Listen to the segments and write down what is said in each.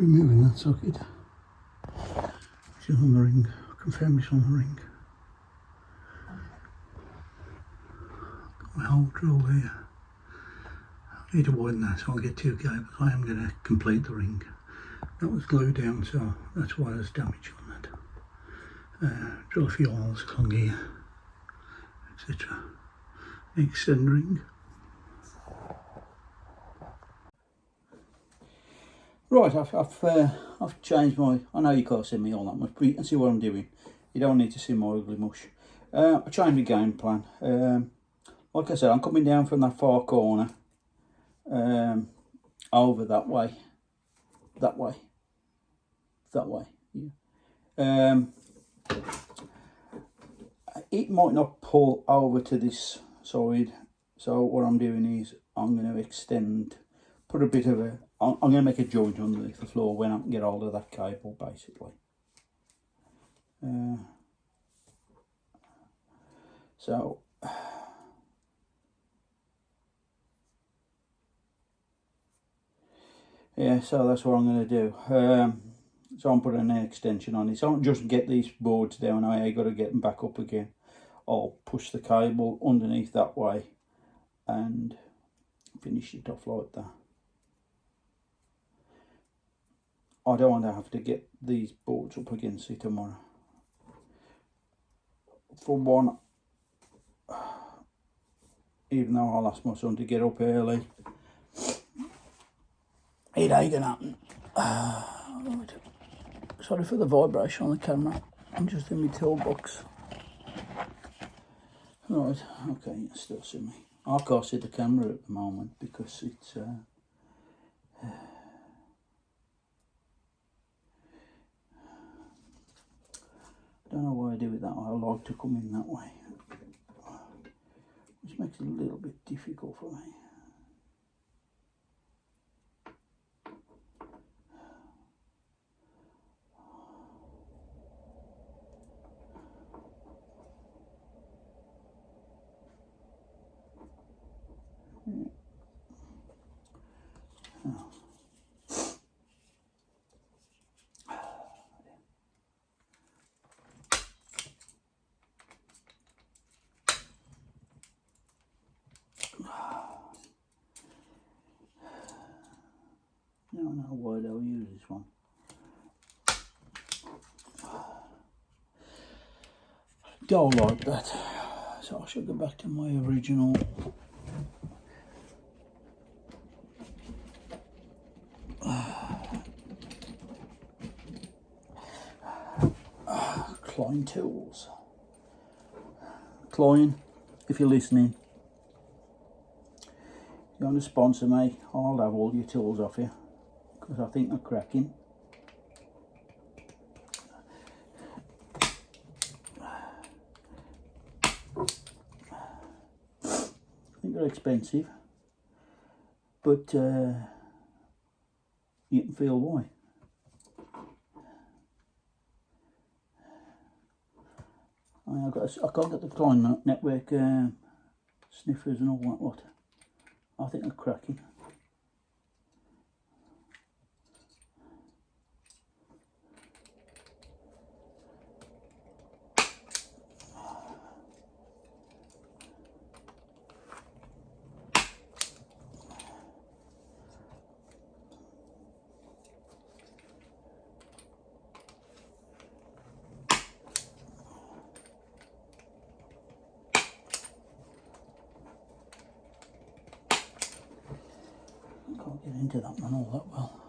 removing that socket, which is on the ring. I confirm it's on the ring. Got my hole drill here. I need to widen that so I'll get 2 cables. I am going to complete the ring. That was glued down, so that's why there's damage on that. Drill a few holes along here, etc. Extend ring. Right, I've changed my. I know you can't see me all that much, but you can see what I'm doing. You don't need to see my ugly mush. I changed my game plan. Like I said, I'm coming down from that far corner, over that way. Yeah. It might not pull over to this side, so what I'm doing is I'm going to extend, put a bit of a. I'm going to make a joint underneath the floor when I can get hold of that cable, basically. So yeah, so that's what I'm going to do. So I'm putting an extension on it. So I don't just get these boards down, I got to get them back up again. I'll push the cable underneath that way and finish it off like that. I don't want to have to get these boards up against it tomorrow. For one, even though I'll ask my son to get up early, it ain't gonna happen. Right. Sorry for the vibration on the camera. I'm just in my toolbox. Right, okay, you can still see me. I can't see the camera at the moment because it's don't know why I do it that way. I like to come in that way, which makes it a little bit difficult for me. I don't know why they'll use this one. Don't like that. So I should go back to my original. Klein tools. Klein, if you're listening, you want to sponsor me, I'll have all your tools off you, because I think they're cracking. I think they're expensive, but you can feel why. I can't get the Klein network sniffers and all that lot. I think they're cracking. Can't get into that one all that well.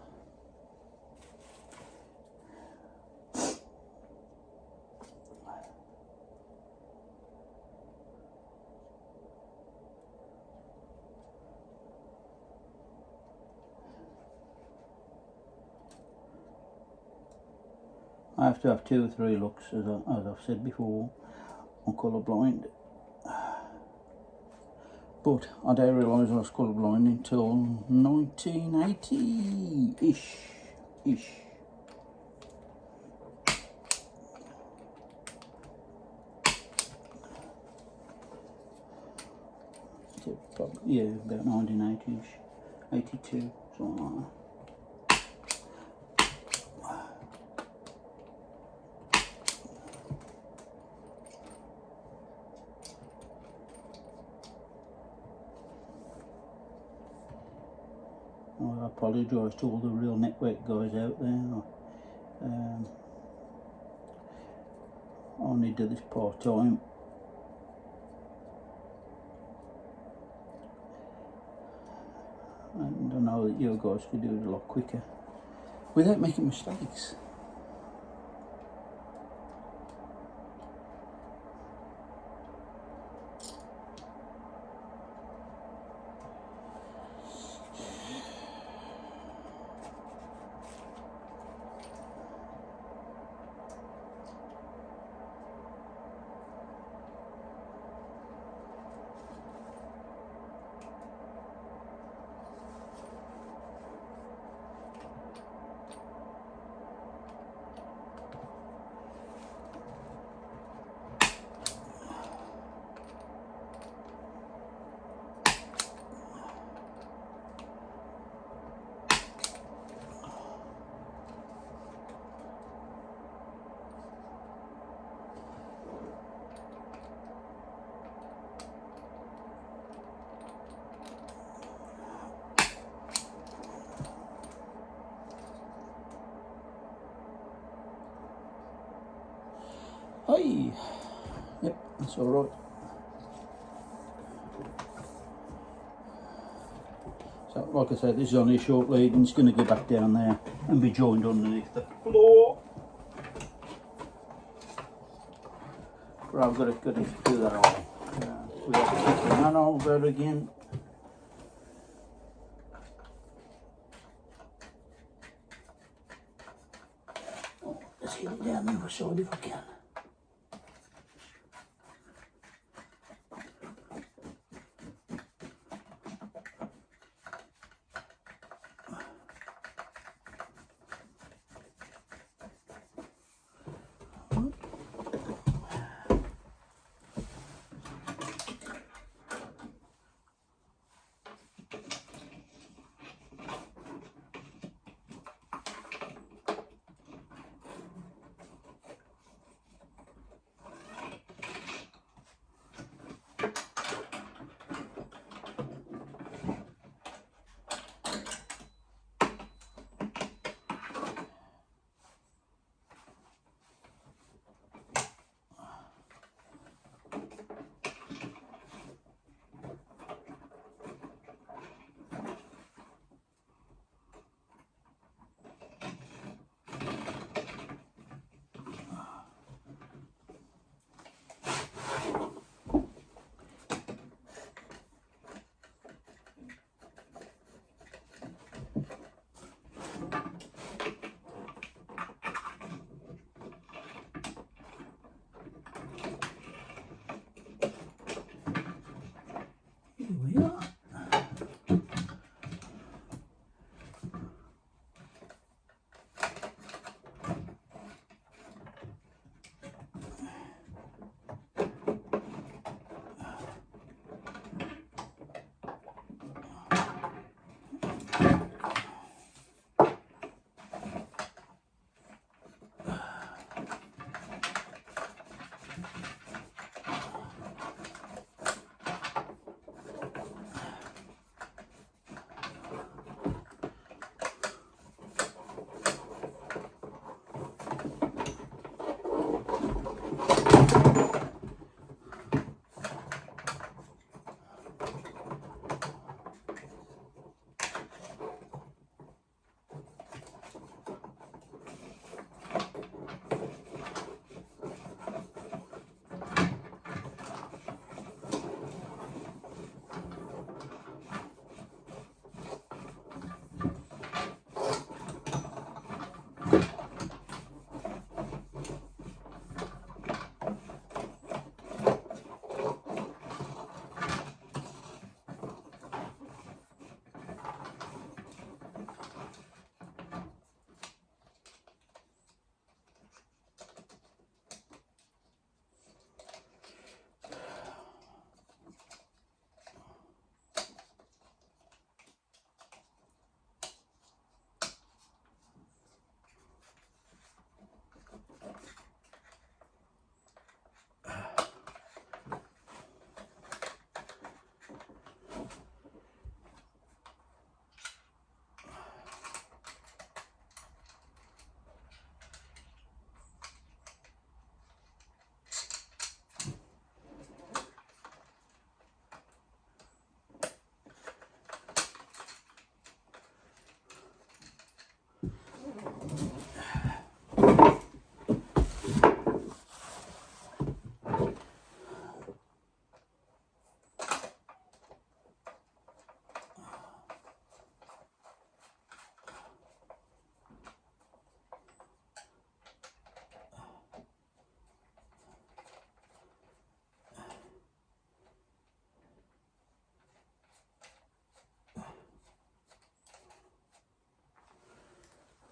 I have to have 2 or 3 looks, as I've said before. I'm colourblind. But I didn't realise I was colourblind until 1980-ish. Yeah, about 1980-ish, 82, something like that. apologise to all the real network guys out there. I only do this part time. And I know that you guys could do it a lot quicker without making mistakes. Hey, yep, that's all right. So, like I said, this is only a short lead, and it's going to go back down there and be joined underneath the floor. But I've got to do that all. We have to take the manhole out again. Oh, let's get it down the other side if I can.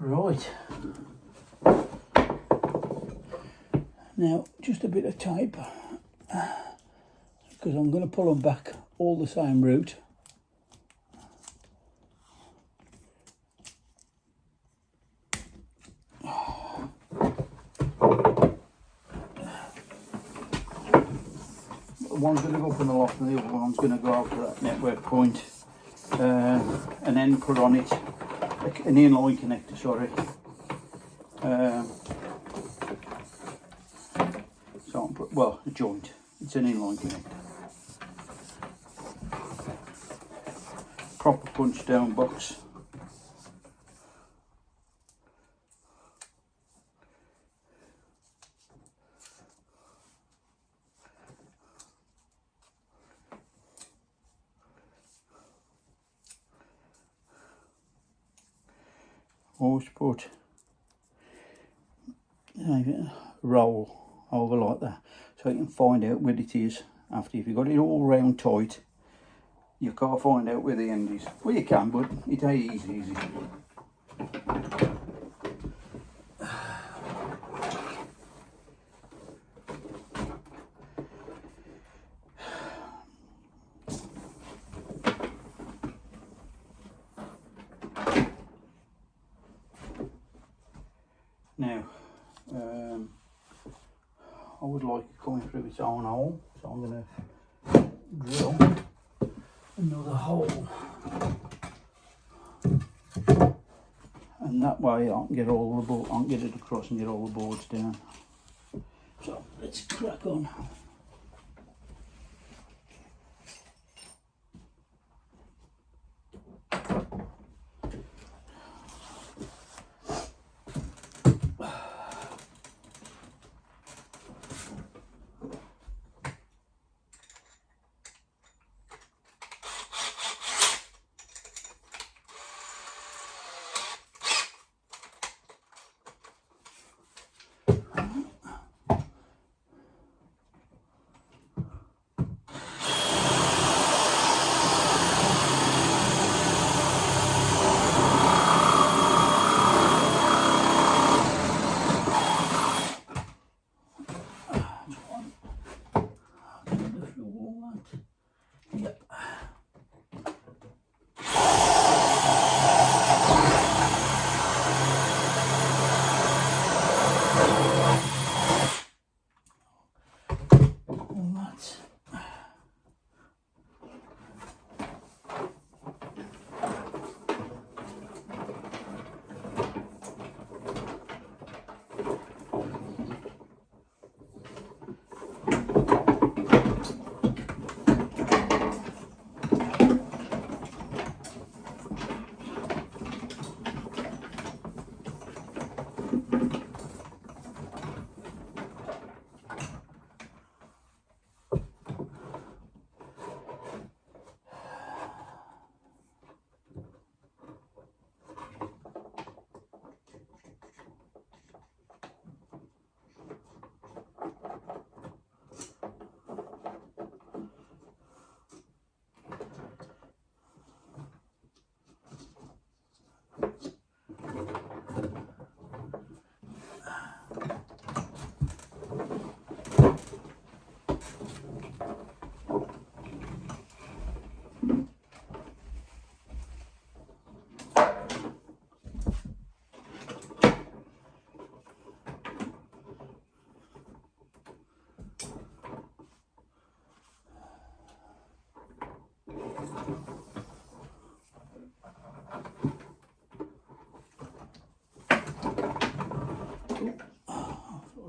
Right. Now, just a bit of tape, because I'm going to pull them back all the same route. One's going to go up in the loft and the other one's going to go out to that network point, and then put on it an inline connector, sorry. Well, a joint. It's an inline connector. Proper punch down box. Always put a roll over like that, so you can find out where it is after. If you've got it all round tight, you can't find out where the end is. Well, you can, but it ain't easy. Now, I would like it coming through its own hole, so I'm going to drill another hole, and that way I can get all the board, I can get it across and get all the boards down. So let's crack on.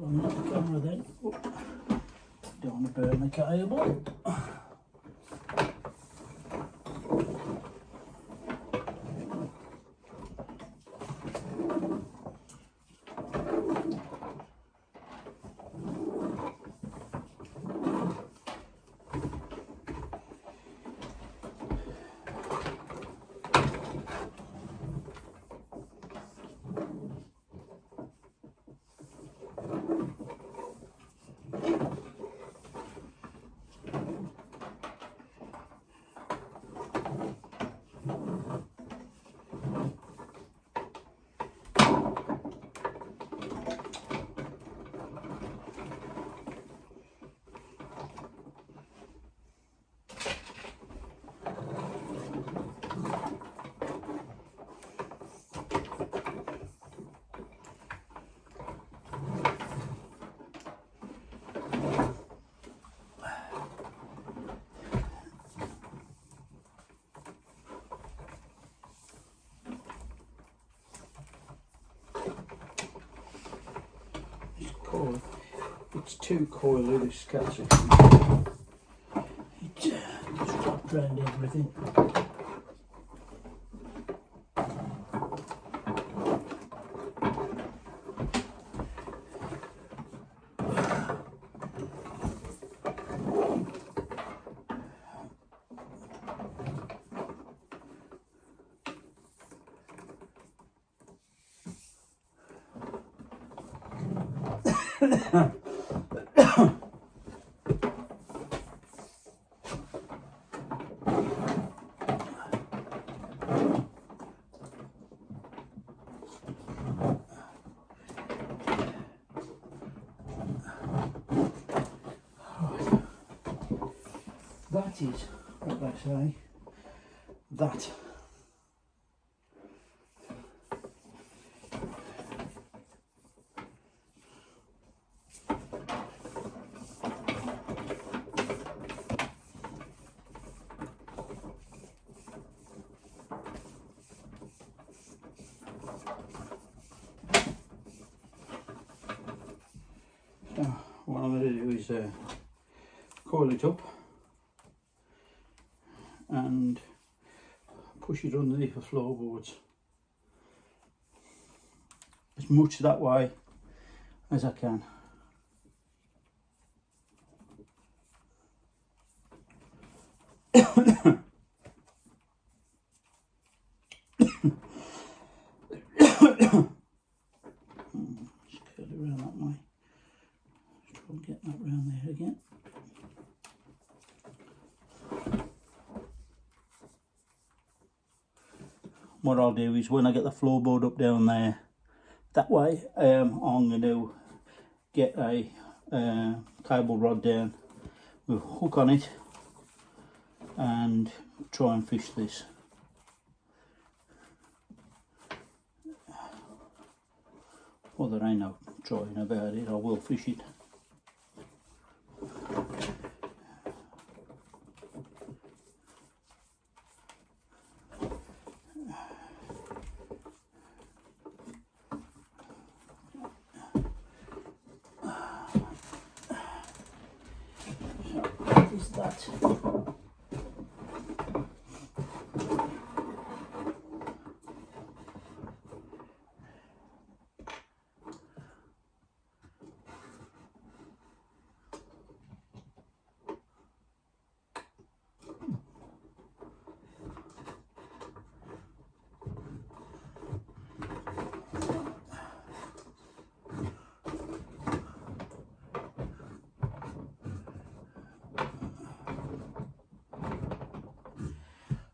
On that camera then. Don't want to burn the cable. coil. It's too coily, this Cat6. It's wrapped around everything. That is what they say. That. So what I'm going to do is coil it up and push it underneath the floorboards as much that way as I can. Just curl it around that way. Let's try and get that round there again. What I'll do is when I get the floorboard up down there, that way I'm going to get a cable rod down with a hook on it and try and fish this. Well, there ain't no trying about it, I will fish it. Is that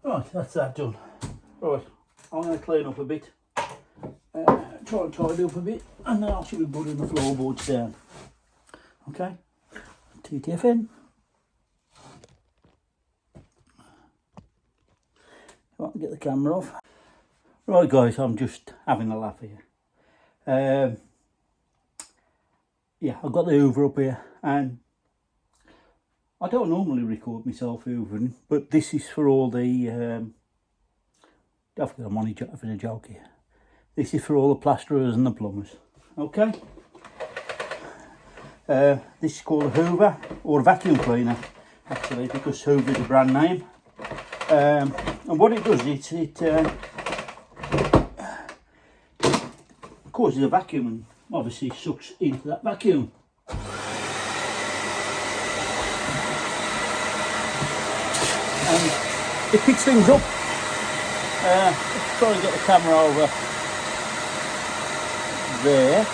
right? That's that done. Right, I'm going to clean up a bit, try and tidy up a bit, and then I'll should be putting the floorboards down. Okay, TTFN. Right, get the camera off. Right guys, I'm just having a laugh here. Yeah, I've got the hoover up here, and I don't normally record myself hoovering, but this is for all the, don't forget I'm only having a joke here. This is for all the plasterers and the plumbers, okay? This is called a hoover, or a vacuum cleaner, actually, because hoover is a brand name. And what it does, it causes a vacuum and obviously sucks into that vacuum. And it picks things up. Let's try and get the camera over there.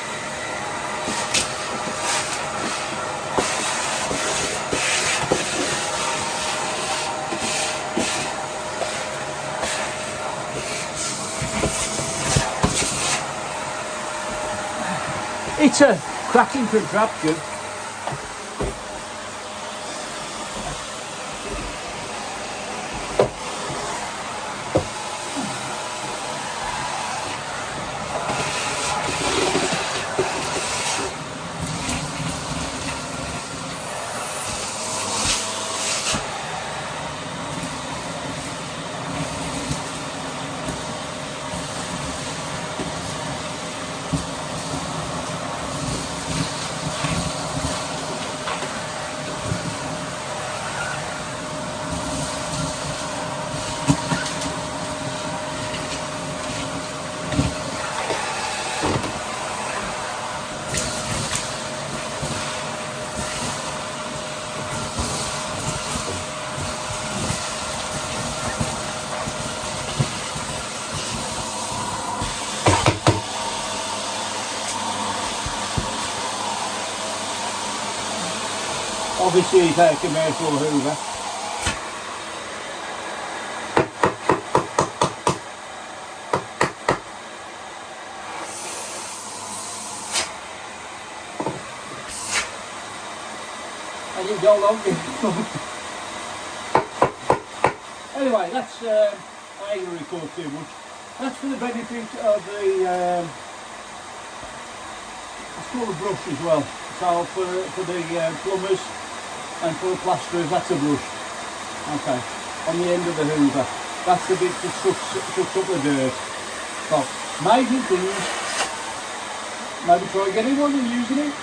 It's a cracking contraption. Obviously it's a commercial hoover. And you go along. Anyway, that's I ain't gonna record too much. That's for the benefit of the it's called a brush as well. So for the plumbers and for the plasterers, that's a brush. Okay, on the end of the hoover. That's the bit that sucks up the dirt. So, amazing things. Maybe try getting one and using it.